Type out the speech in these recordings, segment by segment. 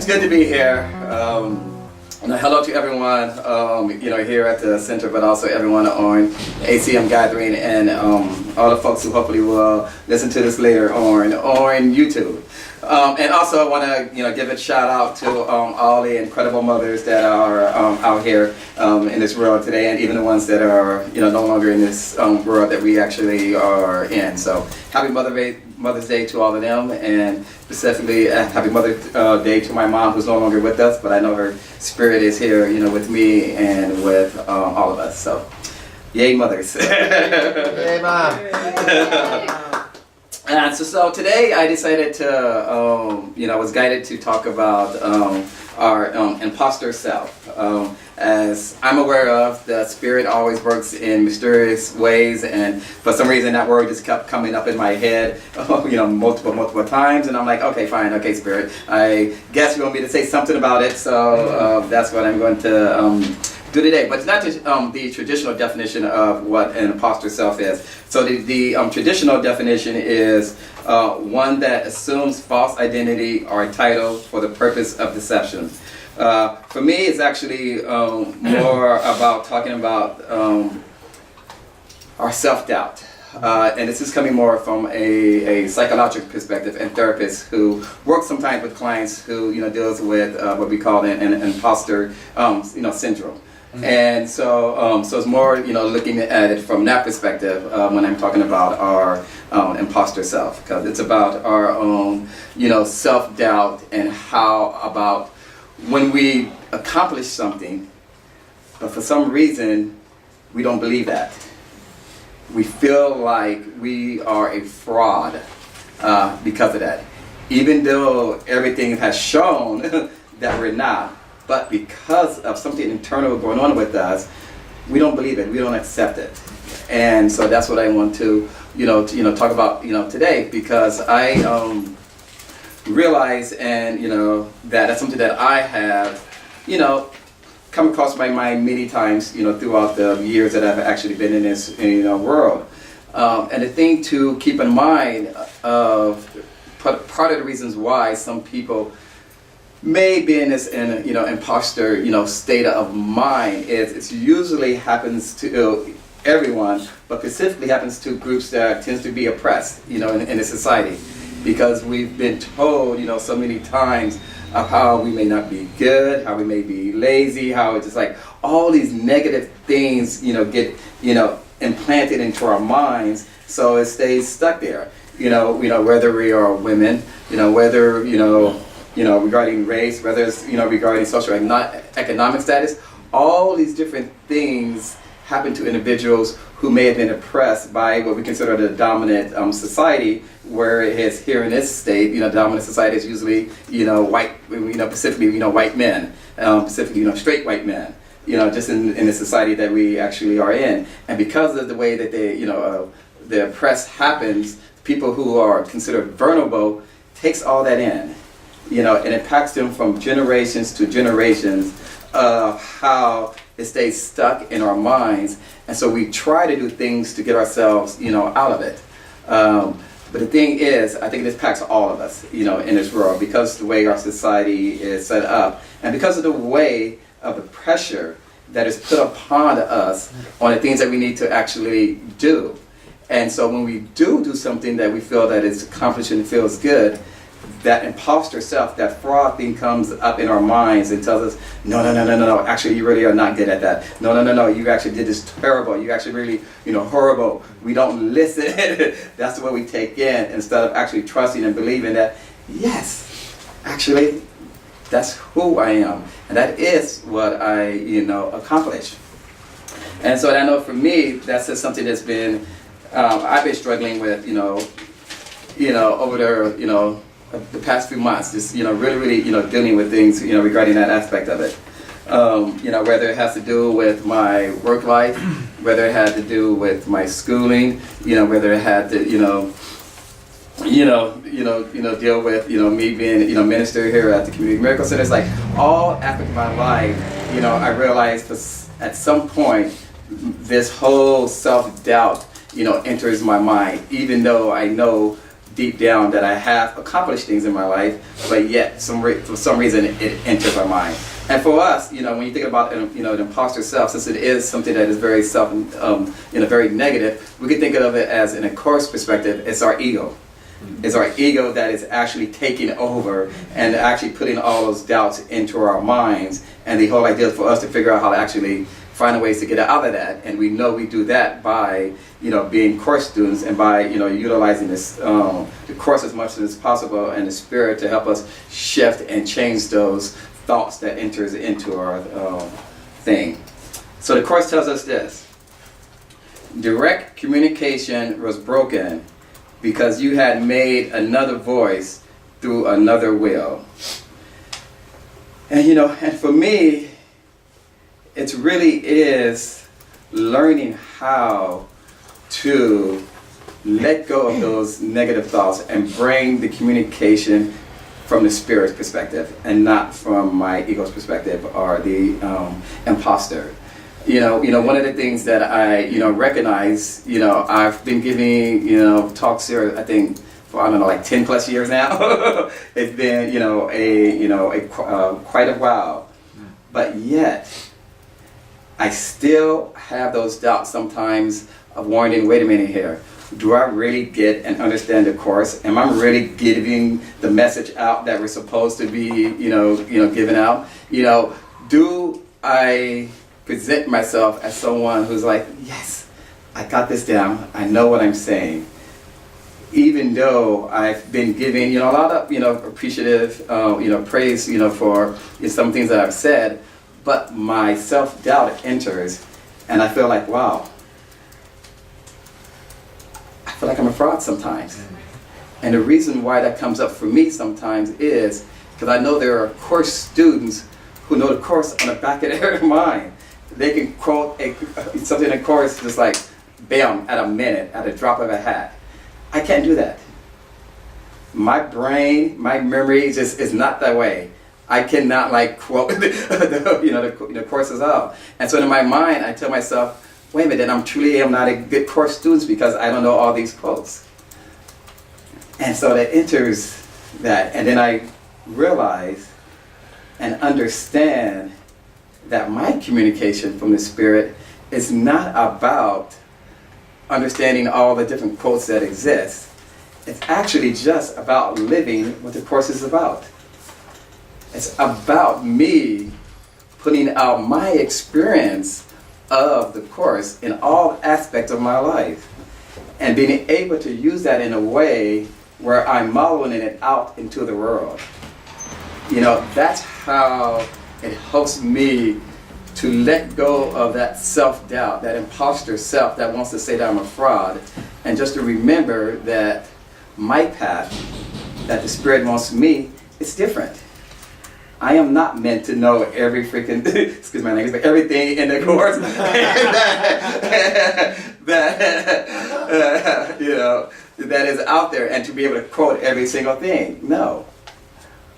It's good to be here. Hello to everyone, here at the center, but also everyone on ACM Gathering, and all the folks who hopefully will listen to this later on YouTube. And also I want to, give a shout out to all the incredible mothers that are out here in this world today, and even the ones that are, no longer in this world that we actually are in. So happy Mother's Day to all of them, and specifically happy Mother's Day to my mom, who's no longer with us, but I know her spirit is here, with me and with all of us. So, yay mothers! Yay, Mom! So today I decided to, I was guided to talk about our imposter self. As I'm aware of, the spirit always works in mysterious ways, and for some reason that word just kept coming up in my head, multiple times, and I'm like, okay, fine, okay, spirit, I guess you want me to say something about it, so that's what I'm going to do today. But it's not just the traditional definition of what an imposter self is. So the traditional definition is one that assumes false identity or a title for the purpose of deception. For me, it's actually more about talking about our self-doubt. And this is coming more from a psychological perspective, and therapists who work sometimes with clients who deals with what we call an imposter syndrome. Mm-hmm. And so it's more looking at it from that perspective when I'm talking about our imposter self, because it's about our own self-doubt, and how about when we accomplish something, but for some reason we don't believe that. We feel like we are a fraud because of that, even though everything has shown that we're not. But because of something internal going on with us, we don't believe it. We don't accept it. And so that's what I want to talk about today, because I realize, and that that's something that I have come across my mind many times throughout the years that I've actually been in this world. And the thing to keep in mind of part of the reasons why some people may be in this imposter state of mind is it usually happens to everyone, but specifically happens to groups that tends to be oppressed in a society, because we've been told so many times of how we may not be good, how we may be lazy, how it's just like all these negative things get implanted into our minds, so it stays stuck there. Whether we are women, whether regarding race, whether it's regarding social economic status, all these different things happen to individuals who may have been oppressed by what we consider the dominant society, where it is here in this state. The dominant society is usually white, specifically white men, specifically straight white men, just in the society that we actually are in. And because of the way that they the oppress happens, people who are considered vulnerable takes all that in. And impacts them from generations to generations of how it stays stuck in our minds. And so we try to do things to get ourselves, out of it. But the thing is, I think this impacts all of us, in this world, because of the way our society is set up, and because of the way of the pressure that is put upon us on the things that we need to actually do. And so when we do something that we feel that is accomplished and feels good, that imposter self, that fraud thing comes up in our minds and tells us, no, actually you really are not good at that. No, you actually did this terrible. You actually really, horrible. We don't listen. That's what we take in, instead of actually trusting and believing that, yes, actually, that's who I am. And that is what I, accomplish. And so I know for me, that's just something that's been, I've been struggling with, over there, the past few months, just really dealing with things regarding that aspect of it. Whether it has to do with my work life, whether it had to do with my schooling, whether it had to deal with me being minister here at the Community Miracle Center. It's like all aspects of my life, I realized at some point this whole self-doubt enters my mind, even though I know deep down that I have accomplished things in my life, but yet for some reason it enters our mind. And for us, when you think about the imposter self, since it is something that is very very negative, we can think of it as, in a course perspective, it's our ego. It's our ego that is actually taking over and actually putting all those doubts into our minds. And the whole idea is for us to figure out how to actually find ways to get out of that. And we know we do that by, being course students and by, utilizing this, the course as much as possible and the Spirit to help us shift and change those thoughts that enters into our thing. So the course tells us this: direct communication was broken because you had made another voice through another will. And and for me, it really is learning how to let go of those negative thoughts and bring the communication from the Spirit's perspective and not from my ego's perspective or the imposter. One of the things that I, recognize, I've been giving, talks here, I think, for, I don't know, like 10 plus years now. It's been, quite a while. But yet, I still have those doubts sometimes of wondering, wait a minute here. Do I really get and understand the course? Am I really giving the message out that we're supposed to be, giving out? Do I present myself as someone who's like, yes, I got this down. I know what I'm saying. Even though I've been giving, a lot of, appreciative, praise, for some things that I've said, but my self-doubt enters, and I feel like, wow, I feel like I'm a fraud sometimes. And the reason why that comes up for me sometimes is because I know there are course students who know the course on the back of their mind. They can quote something in the course just like, bam, at a minute, at a drop of a hat. I can't do that. My brain, my memory just is not that way. I cannot quote the courses out. And so in my mind, I tell myself, wait a minute, I'm not a good course student because I don't know all these quotes. And so that enters that. And then I realize and understand that my communication from the Spirit is not about understanding all the different quotes that exist. It's actually just about living what the course is about. It's about me putting out my experience of the course in all aspects of my life and being able to use that in a way where I'm modeling it out into the world. That's how it helps me to let go of that self-doubt, that imposter self that wants to say that I'm a fraud, and just to remember that my path, that the Spirit wants me, is different. I am not meant to know every freaking, excuse my language, but everything in the course that is out there, and to be able to quote every single thing. No.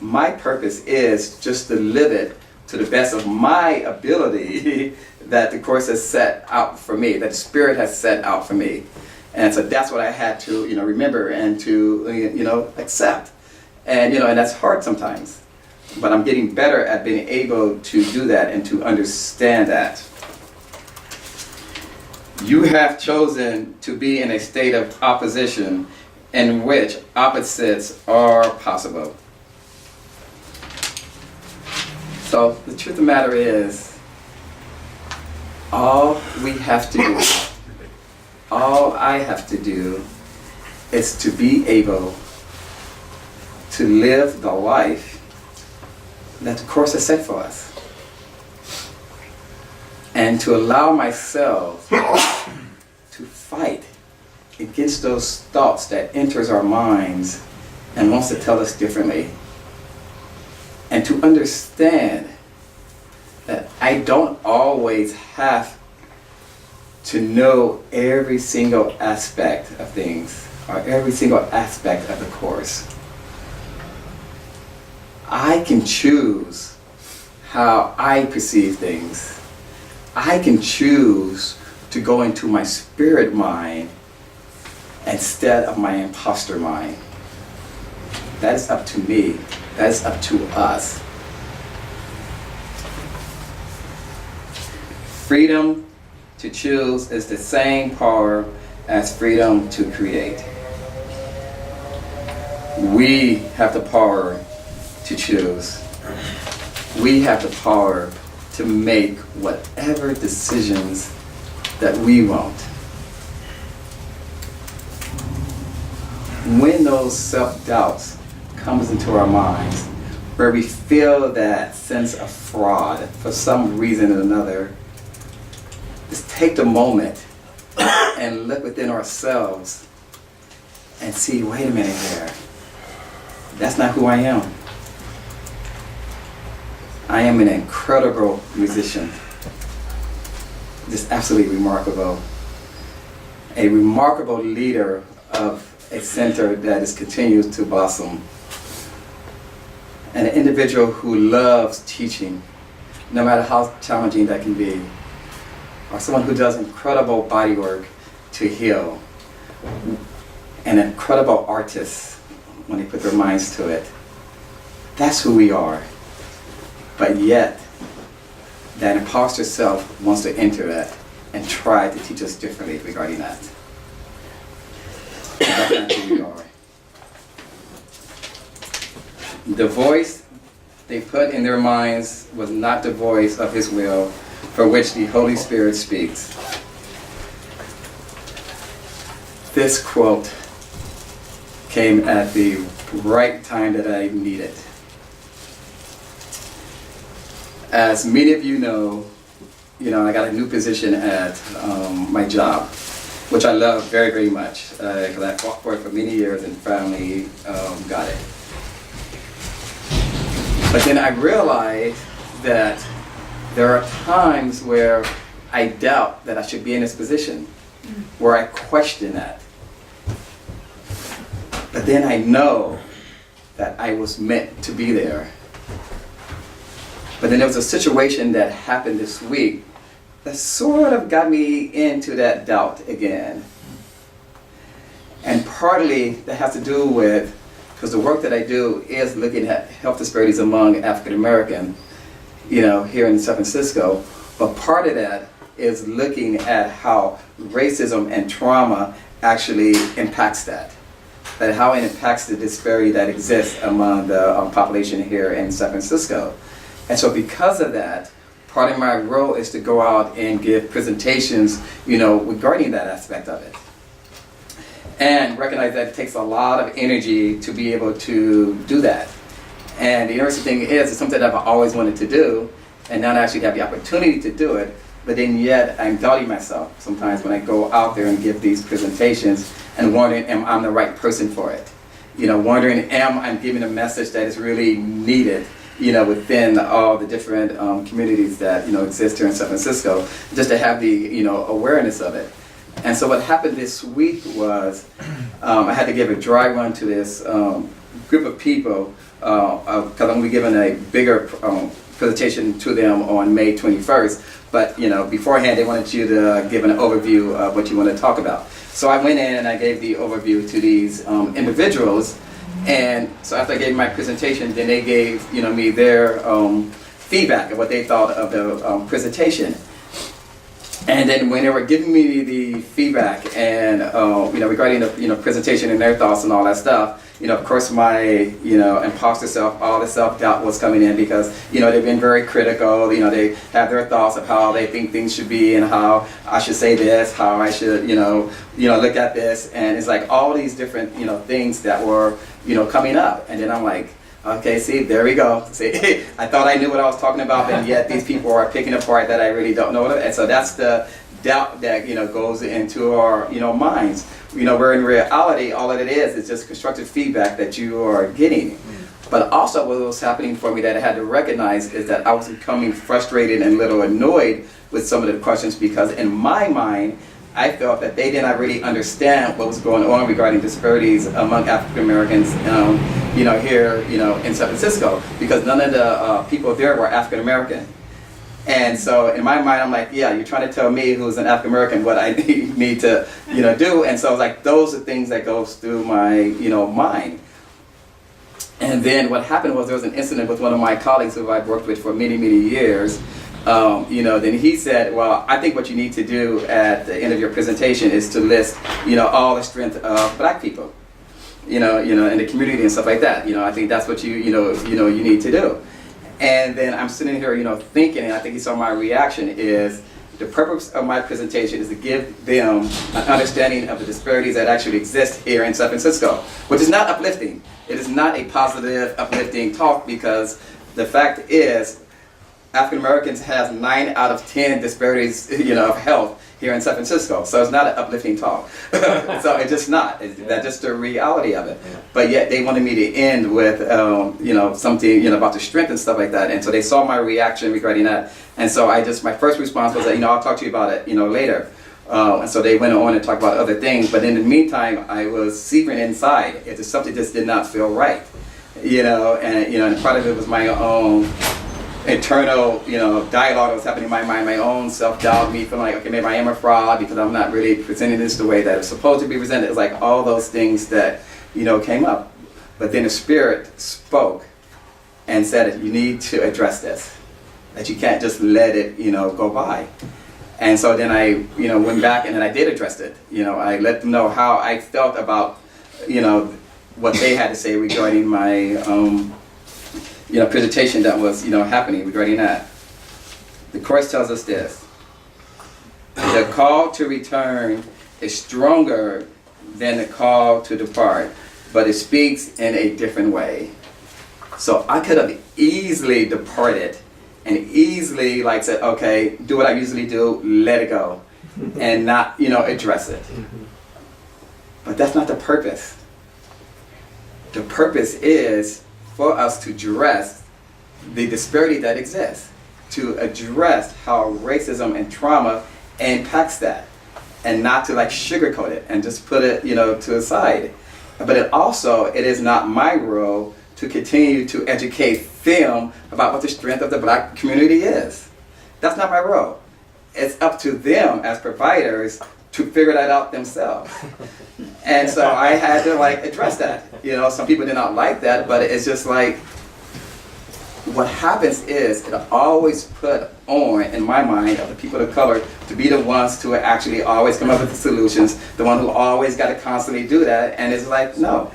My purpose is just to live it to the best of my ability that the course has set out for me, that the Spirit has set out for me. And so that's what I had to, remember and to, accept. And, and that's hard sometimes. But I'm getting better at being able to do that and to understand that. You have chosen to be in a state of opposition in which opposites are possible. So the truth of the matter is, all we have to do, all I have to do is to be able to live the life that the course has set for us. And to allow myself to fight against those thoughts that enters our minds and wants to tell us differently. And to understand that I don't always have to know every single aspect of things or every single aspect of the course. I can choose how I perceive things. I can choose to go into my spirit mind instead of my imposter mind. That is up to me. That is up to us. Freedom to choose is the same power as freedom to create. We have the power to choose. We have the power to make whatever decisions that we want. When those self-doubts comes into our minds, where we feel that sense of fraud for some reason or another, just take the moment and look within ourselves and see, wait a minute here, that's not who I am. I am an incredible musician, just absolutely remarkable, a remarkable leader of a center that is continues to blossom, and an individual who loves teaching, no matter how challenging that can be, or someone who does incredible body work to heal, an incredible artist when they put their minds to it. That's who we are. But yet, that imposter self wants to enter that and try to teach us differently regarding that. That's not who we are. The voice they put in their minds was not the voice of His will, for which the Holy Spirit speaks. This quote came at the right time that I needed. As many of you know, I got a new position at my job, which I love very, very much, because I fought for it for many years and finally got it. But then I realized that there are times where I doubt that I should be in this position, where I question that. But then I know that I was meant to be there. But then there was a situation that happened this week that sort of got me into that doubt again. And partly that has to do with, because the work that I do is looking at health disparities among African American, here in San Francisco. But part of that is looking at how racism and trauma actually impacts that how it impacts the disparity that exists among the population here in San Francisco. And so because of that, part of my role is to go out and give presentations, regarding that aspect of it. And recognize that it takes a lot of energy to be able to do that. And the interesting thing is, it's something that I've always wanted to do, and now I actually have the opportunity to do it, but then yet I'm doubting myself sometimes when I go out there and give these presentations and wondering, am I the right person for it? Wondering, am I giving a message that is really needed, within all the different communities that, exist here in San Francisco, just to have the, awareness of it. And so what happened this week was, I had to give a dry run to this group of people, because I'm going to be giving a bigger presentation to them on May 21st. But beforehand, they wanted you to give an overview of what you want to talk about. So I went in and I gave the overview to these individuals. And so after I gave my presentation, then they gave me their feedback of what they thought of the presentation. And then when they were giving me the feedback and regarding the presentation and their thoughts and all that stuff, of course my imposter self, all the self-doubt was coming in, because they've been very critical. They have their thoughts of how they think things should be and how I should say this, how I should look at this, and it's like all these different things that were coming up. And then I'm like, okay, see, there we go. See, I thought I knew what I was talking about, and yet these people are picking apart that I really don't know. And so that's the doubt that goes into our minds. Where in reality, all that it is just constructive feedback that you are getting. But also what was happening for me that I had to recognize is that I was becoming frustrated and a little annoyed with some of the questions, because in my mind, I felt that they did not really understand what was going on regarding disparities among African Americans, here, in San Francisco, because none of the people there were African American. And so in my mind, I'm like, yeah, you're trying to tell me, who's an African American, what I need to, do. And so I was like, those are things that goes through my, mind. And then what happened was there was an incident with one of my colleagues who I've worked with for many, many years. Then he said, well, I think what you need to do at the end of your presentation is to list, all the strength of black people, in the community and stuff like that. I think that's what you need to do. And then I'm sitting here, thinking, and I think he saw my reaction is, the purpose of my presentation is to give them an understanding of the disparities that actually exist here in San Francisco, which is not uplifting. It is not a positive, uplifting talk, because the fact is, African Americans have 9 out of 10 disparities, of health here in San Francisco. So it's not an uplifting talk. So it's just not. That's just the reality of it. But yet they wanted me to end with, something, about the strength and stuff like that. And so they saw my reaction regarding that. And so my first response was that, I'll talk to you about it, later. And so they went on and talked about other things. But in the meantime, I was seething inside. It just something just did not feel right, and part of it was my own internal, dialogue that was happening in my mind, my own self-doubt, me feeling like, okay, maybe I am a fraud because I'm not really presenting this the way that it's supposed to be presented. It's like all those things that, came up. But then the Spirit spoke and said, you need to address this, that you can't just let it, go by. And so then I, went back and then I did address it. I let them know how I felt about, what they had to say regarding my, presentation that was, happening regarding that. The Course tells us this: the call to return is stronger than the call to depart, but it speaks in a different way. So I could have easily departed and easily said, okay, do what I usually do, let it go, and not, address it. But that's not the purpose. The purpose is for us to address the disparity that exists, to address how racism and trauma impacts that, and not to sugarcoat it and just put it, to the side. But it is not my role to continue to educate them about what the strength of the black community is. That's not my role. It's up to them as providers to figure that out themselves. And so I had to address that. Some people did not like that, but it's just what happens is it always put on in my mind of the people of color to be the ones to actually always come up with the solutions, the one who always got to constantly do that. And it's no,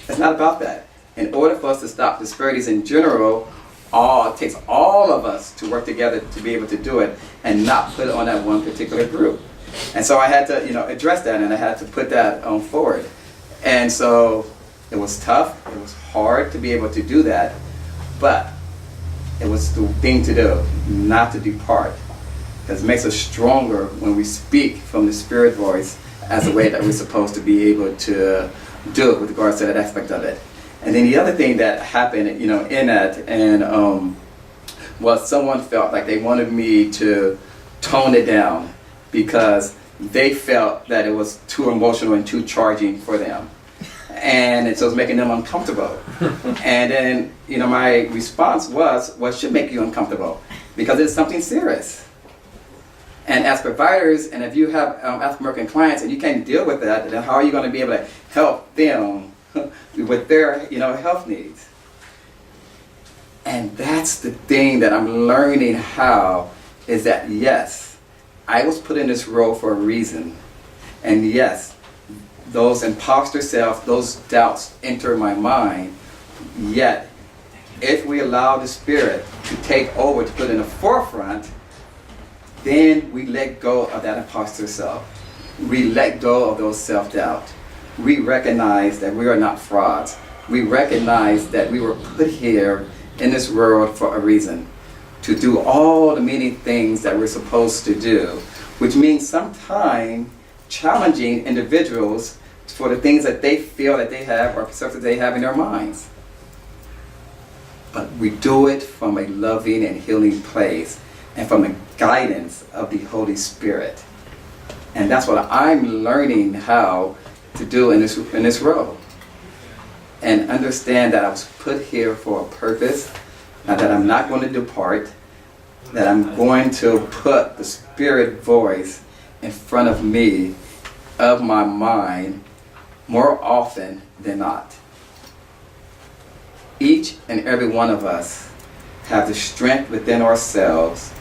it's not about that. In order for us to stop disparities in general, it takes all of us to work together to be able to do it and not put it on that one particular group. And so I had to, address that, and I had to put that forward. And so it was tough, it was hard to be able to do that, but it was the thing to do, not to depart. Because it makes us stronger when we speak from the Spirit voice as a way that we're supposed to be able to do it with regards to that aspect of it. And then the other thing that happened, in that, and was someone felt like they wanted me to tone it down because they felt that it was too emotional and too charging for them. And so it was making them uncomfortable. And then, my response was, well, it should make you uncomfortable because it's something serious. And as providers, and if you have African American clients and you can't deal with that, then how are you going to be able to help them with their, health needs? And that's the thing that I'm learning how, is that yes, I was put in this role for a reason. And yes, those imposter self, those doubts enter my mind. Yet, if we allow the Spirit to take over, to put in the forefront, then we let go of that imposter self. We let go of those self-doubt. We recognize that we are not frauds. We recognize that we were put here in this world for a reason, to do all the many things that we're supposed to do, which means sometimes challenging individuals for the things that they feel that they have or perceptions they have in their minds. But we do it from a loving and healing place and from the guidance of the Holy Spirit. And that's what I'm learning how to do in this role. And understand that I was put here for a purpose, and that I'm not going to depart, that I'm going to put the Spirit voice in front of me, of my mind, more often than not. each and every one of us have the strength within ourselves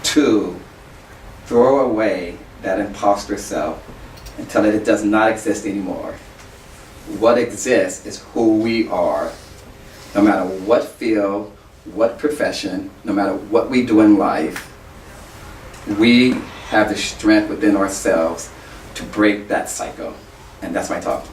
to throw away that imposter self and tell it it does not exist anymore. What exists is who we are, no matter what field, what profession, no matter what we do in life. We have the strength within ourselves to break that cycle. And that's my talk.